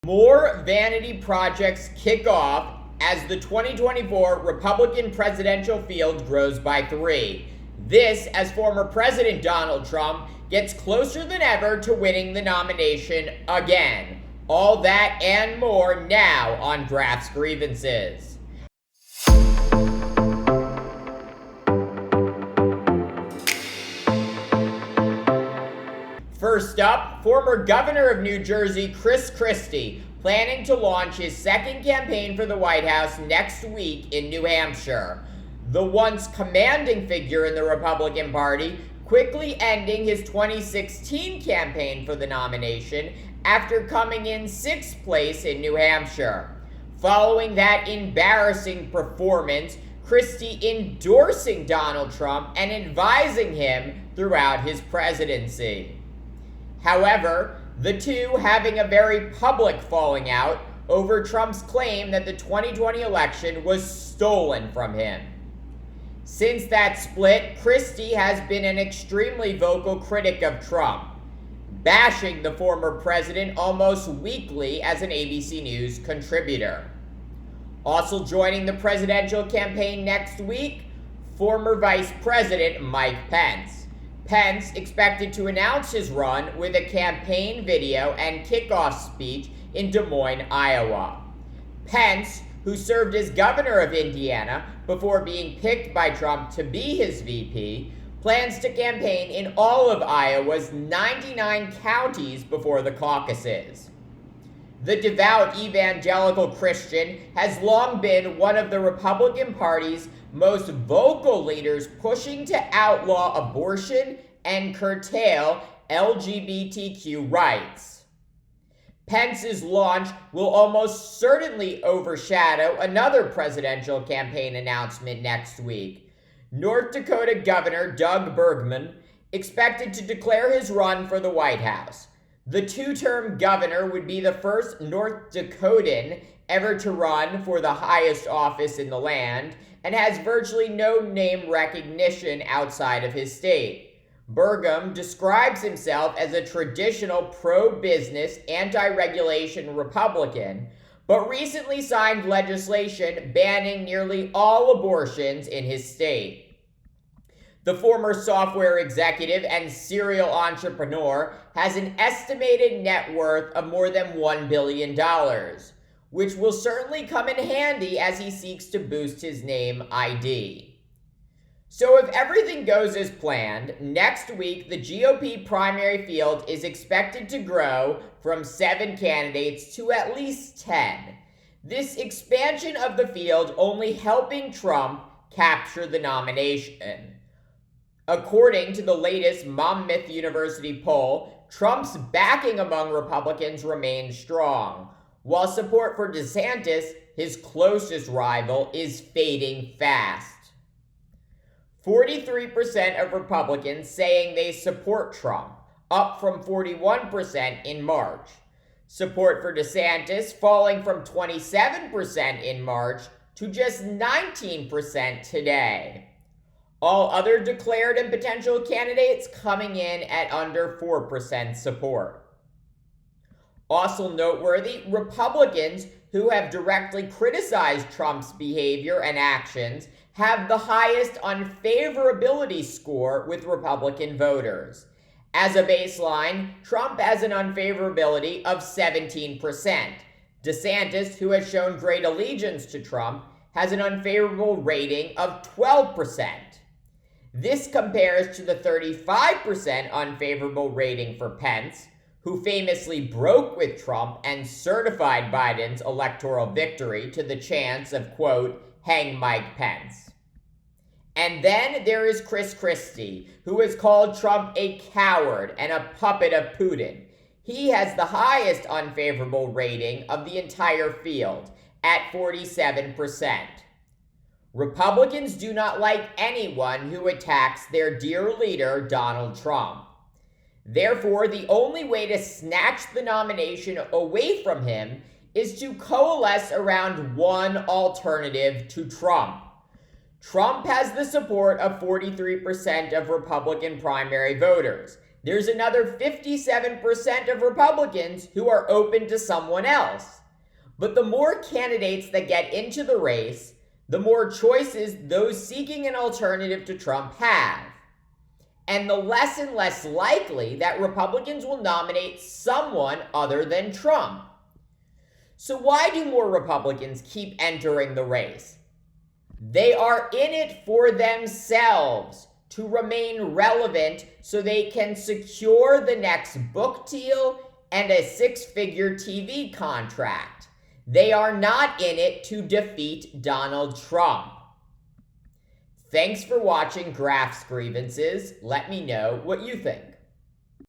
More vanity projects kick off as the 2024 Republican presidential field grows by 3. This as former President Donald Trump gets closer than ever to winning the nomination again. All that and more now on Drafts Grievances. First up, former governor of New Jersey, Christie, planning to launch his second campaign for the White House next week in New Hampshire. The once commanding figure in the Republican Party quickly ending his 2016 campaign for the nomination after coming in 6th place in New Hampshire. Following that embarrassing performance, Christie endorsing Donald Trump and advising him throughout his presidency. However, the two having a very public falling out over Trump's claim that the 2020 election was stolen from him. Since that split, Christie has been an extremely vocal critic of Trump, bashing the former president almost weekly as an ABC News contributor. Also joining the presidential campaign next week, former Vice President Mike Pence. Pence expected to announce his run with a campaign video and kickoff speech in Des Moines, Iowa. Pence, who served as governor of Indiana before being picked by Trump to be his VP, plans to campaign in all of Iowa's 99 counties before the caucuses. The devout evangelical Christian has long been one of the Republican Party's most vocal leaders pushing to outlaw abortion and curtail LGBTQ rights. Pence's launch will almost certainly overshadow another presidential campaign announcement next week. North Dakota Governor Doug Burgum expected to declare his run for the White House. The two-term governor would be the first North Dakotan ever to run for the highest office in the land and has virtually no name recognition outside of his state. Burgum describes himself as a traditional pro-business, anti-regulation Republican, but recently signed legislation banning nearly all abortions in his state. The former software executive and serial entrepreneur has an estimated net worth of more than $1 billion, which will certainly come in handy as he seeks to boost his name ID. So if everything goes as planned, next week the GOP primary field is expected to grow from 7 candidates to at least 10. This expansion of the field only helping Trump capture the nomination. According to the latest Monmouth University poll, Trump's backing among Republicans remains strong, while support for DeSantis, his closest rival, is fading fast. 43% of Republicans saying they support Trump, up from 41% in March. Support for DeSantis falling from 27% in March to just 19% today. All other declared and potential candidates coming in at under 4% support. Also noteworthy, Republicans who have directly criticized Trump's behavior and actions have the highest unfavorability score with Republican voters. As a baseline, Trump has an unfavorability of 17%. DeSantis, who has shown great allegiance to Trump, has an unfavorable rating of 12%. This compares to the 35% unfavorable rating for Pence, who famously broke with Trump and certified Biden's electoral victory to the chants of, quote, hang Mike Pence. And then there is Christie, who has called Trump a coward and a puppet of Putin. He has the highest unfavorable rating of the entire field, at 47%. Republicans do not like anyone who attacks their dear leader, Donald Trump. Therefore, the only way to snatch the nomination away from him is to coalesce around one alternative to Trump. Trump has the support of 43% of Republican primary voters. there's another 57% of Republicans who are open to someone else. But the more candidates that get into the race, the more choices those seeking an alternative to Trump have. And the less and less likely that Republicans will nominate someone other than Trump. So why do more Republicans keep entering the race? They are in it for themselves, to remain relevant so they can secure the next book deal and a six-figure TV contract. They are not in it to defeat Donald Trump. Thanks for watching Graph's Grievances. Let me know what you think.